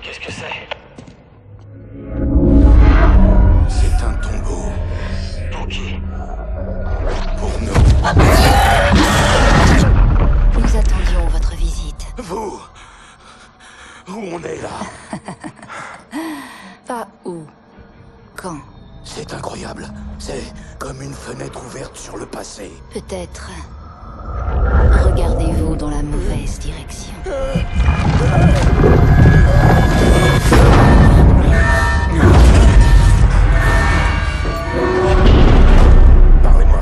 Qu'est-ce que c'est? C'est un tombeau. Pour qui? Pour nous. Nous attendions votre visite. Vous. Où on est là? Pas où. Quand. C'est incroyable. C'est comme une fenêtre ouverte sur le passé. Peut-être. Regardez-vous dans la mauvaise direction. Parlez-moi.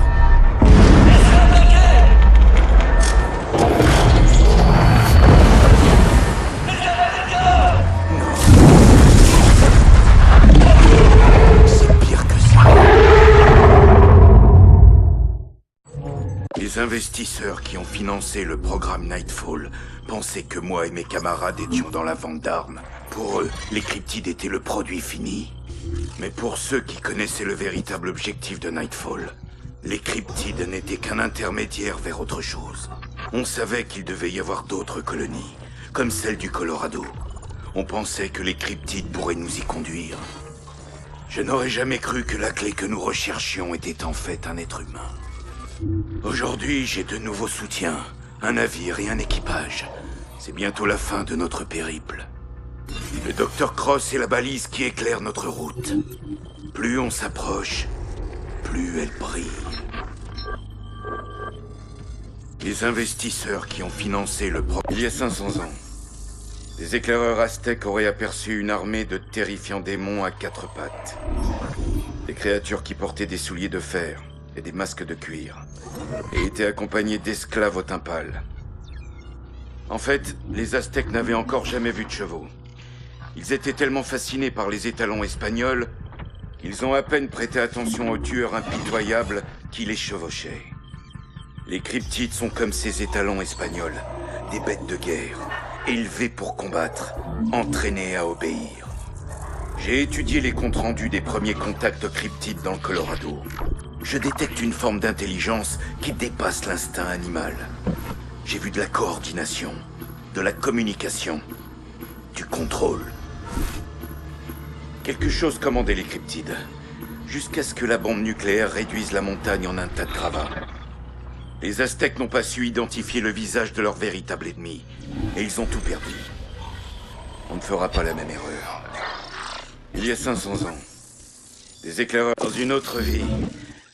C'est pire que ça. Les investisseurs qui ont financé le programme Nightfall pensaient que moi et mes camarades étions dans la vente d'armes. Pour eux, les cryptides étaient le produit fini. Mais pour ceux qui connaissaient le véritable objectif de Nightfall, les cryptides n'étaient qu'un intermédiaire vers autre chose. On savait qu'il devait y avoir d'autres colonies, comme celle du Colorado. On pensait que les cryptides pourraient nous y conduire. Je n'aurais jamais cru que la clé que nous recherchions était en fait un être humain. Aujourd'hui, j'ai de nouveaux soutiens, un navire et un équipage. C'est bientôt la fin de notre périple. Le Dr. Cross est la balise qui éclaire notre route. Plus on s'approche, plus elle brille. Les investisseurs qui ont financé le programme... Il y a 500 ans, des éclaireurs aztèques auraient aperçu une armée de terrifiants démons à quatre pattes. Des créatures qui portaient des souliers de fer et des masques de cuir, et étaient accompagnées d'esclaves au teint pâle. En fait, les Aztèques n'avaient encore jamais vu de chevaux. Ils étaient tellement fascinés par les étalons espagnols qu'ils ont à peine prêté attention aux tueurs impitoyables qui les chevauchaient. Les cryptides sont comme ces étalons espagnols, des bêtes de guerre, élevées pour combattre, entraînées à obéir. J'ai étudié les comptes rendus des premiers contacts cryptides dans le Colorado. Je détecte une forme d'intelligence qui dépasse l'instinct animal. J'ai vu de la coordination, de la communication, du contrôle. Quelque chose commandait les cryptides, jusqu'à ce que la bombe nucléaire réduise la montagne en un tas de gravats. Les Aztèques n'ont pas su identifier le visage de leur véritable ennemi, et ils ont tout perdu. On ne fera pas la même erreur. Il y a 500 ans, des éclaireurs dans une autre vie,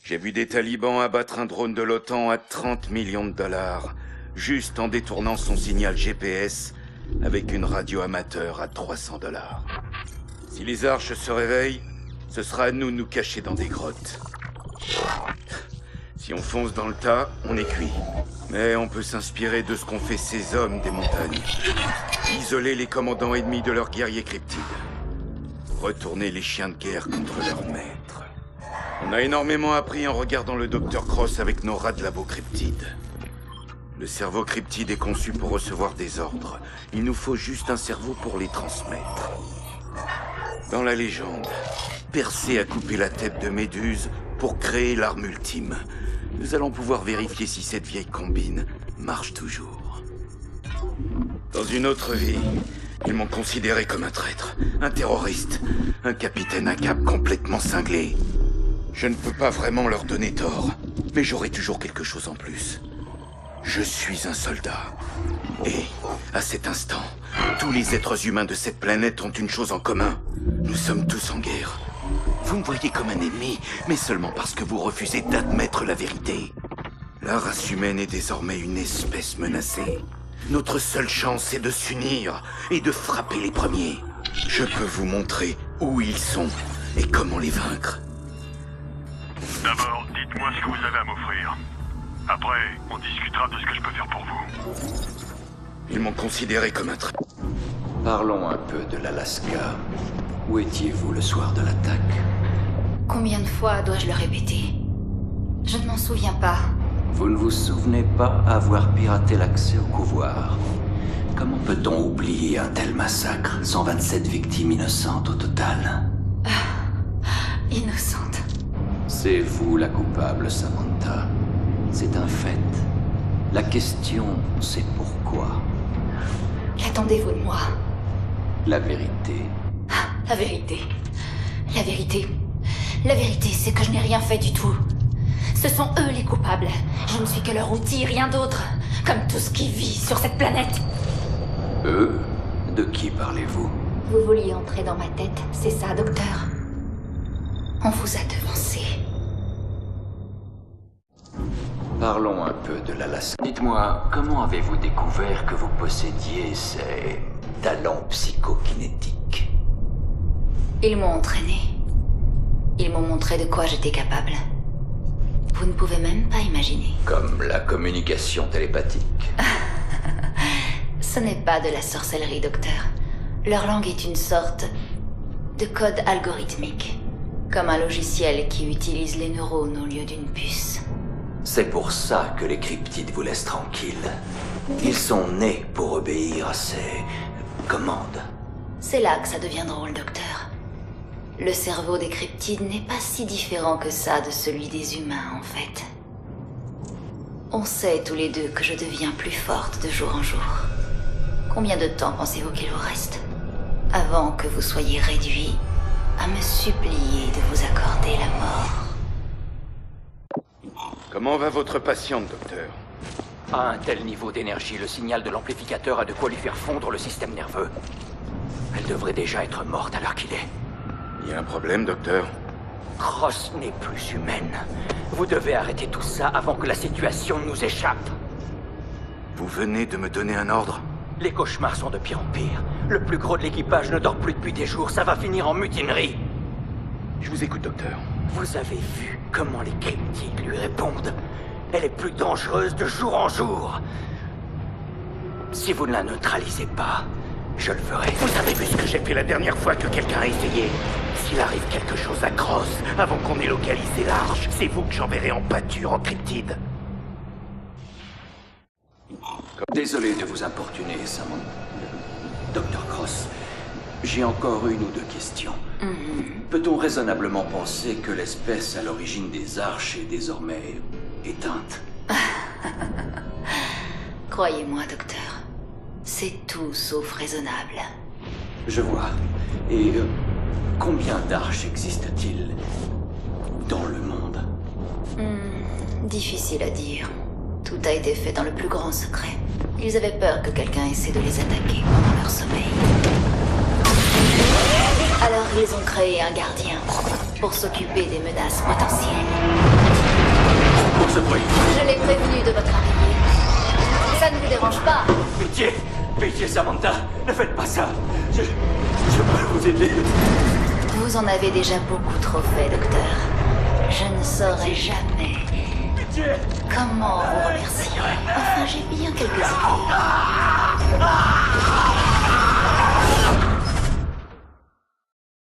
j'ai vu des talibans abattre un drone de l'OTAN à 30 millions de dollars, juste en détournant son signal GPS avec une radio amateur à 300 dollars. Si les arches se réveillent, ce sera à nous de nous cacher dans des grottes. Si on fonce dans le tas, on est cuit. Mais on peut s'inspirer de ce qu'ont fait ces hommes des montagnes. Isoler les commandants ennemis de leurs guerriers cryptides. Retourner les chiens de guerre contre leurs maîtres. On a énormément appris en regardant le Dr. Cross avec nos rats de labo cryptides. Le cerveau cryptide est conçu pour recevoir des ordres. Il nous faut juste un cerveau pour les transmettre. Dans la légende, Persée a coupé la tête de Méduse pour créer l'arme ultime. Nous allons pouvoir vérifier si cette vieille combine marche toujours. Dans une autre vie, ils m'ont considéré comme un traître, un terroriste, un capitaine à cap complètement cinglé. Je ne peux pas vraiment leur donner tort, mais j'aurai toujours quelque chose en plus. Je suis un soldat. Et, à cet instant, tous les êtres humains de cette planète ont une chose en commun. Nous sommes tous en guerre. Vous me voyez comme un ennemi, mais seulement parce que vous refusez d'admettre la vérité. La race humaine est désormais une espèce menacée. Notre seule chance est de s'unir et de frapper les premiers. Je peux vous montrer où ils sont et comment les vaincre. D'abord, dites-moi ce que vous avez à m'offrir. Après, on discutera de ce que je peux faire pour vous. Ils m'ont considéré comme un traître. Parlons un peu de l'Alaska. Où étiez-vous le soir de l'attaque? Combien de fois dois-je le répéter? Je ne m'en souviens pas. Vous ne vous souvenez pas avoir piraté l'accès au couvoir? Comment peut-on oublier un tel massacre? 127 victimes innocentes au total. Innocente. C'est vous la coupable, Samantha. C'est un fait. La question, c'est pourquoi. Qu'attendez-vous de moi? La vérité. La vérité. La vérité. La vérité, c'est que je n'ai rien fait du tout. Ce sont eux les coupables. Je ne suis que leur outil, rien d'autre. Comme tout ce qui vit sur cette planète. Eux? De qui parlez-vous? Vous vouliez entrer dans ma tête, c'est ça, docteur? On vous a devancé. Parlons un peu de l'Alaska. Dites-moi, comment avez-vous découvert que vous possédiez ces talents psychokinétiques? Ils m'ont entraîné. Ils m'ont montré de quoi j'étais capable. Vous ne pouvez même pas imaginer. Comme la communication télépathique. Ce n'est pas de la sorcellerie, docteur. Leur langue est une sorte de code algorithmique. Comme un logiciel qui utilise les neurones au lieu d'une puce. C'est pour ça que les cryptides vous laissent tranquille. Ils sont nés pour obéir à ces commandes. C'est là que ça devient drôle, docteur. Le cerveau des cryptides n'est pas si différent que ça de celui des humains, en fait. On sait tous les deux que je deviens plus forte de jour en jour. Combien de temps pensez-vous qu'il vous reste avant que vous soyez réduit à me supplier de vous accorder la mort? Comment va votre patiente, docteur? À un tel niveau d'énergie, le signal de l'amplificateur a de quoi lui faire fondre le système nerveux. Elle devrait déjà être morte à l'heure qu'il est. Il y a un problème, docteur? Cross n'est plus humaine. Vous devez arrêter tout ça avant que la situation nous échappe. Vous venez de me donner un ordre? Les cauchemars sont de pire en pire. Le plus gros de l'équipage ne dort plus depuis des jours. Ça va finir en mutinerie. Je vous écoute, docteur. Vous avez vu comment les cryptides lui répondent? Elle est plus dangereuse de jour en jour. Si vous ne la neutralisez pas, je le ferai. Vous avez vu ce que j'ai fait la dernière fois que quelqu'un a essayé? S'il arrive quelque chose à Cross, avant qu'on ait localisé l'arche, c'est vous que j'enverrai en pâture en cryptide. Désolé de vous importuner, Samantha. Docteur Cross, j'ai encore une ou deux questions. Peut-on raisonnablement penser que l'espèce à l'origine des arches est désormais éteinte? Croyez-moi, docteur. C'est tout sauf raisonnable. Je vois. Et combien d'arches existe-t-il dans le monde? Difficile à dire. Tout a été fait dans le plus grand secret. Ils avaient peur que quelqu'un essaie de les attaquer pendant leur sommeil. Alors ils ont créé un gardien pour s'occuper des menaces potentielles. Pour ce bruit. Je l'ai prévenu de votre arrivée. Ça ne vous dérange pas? Pitié! Pitié, Samantha! Ne faites pas ça! Je peux vous aider. Vous en avez déjà beaucoup trop fait, docteur. Je ne saurais jamais comment vous remercier. Enfin, j'ai bien quelques idées.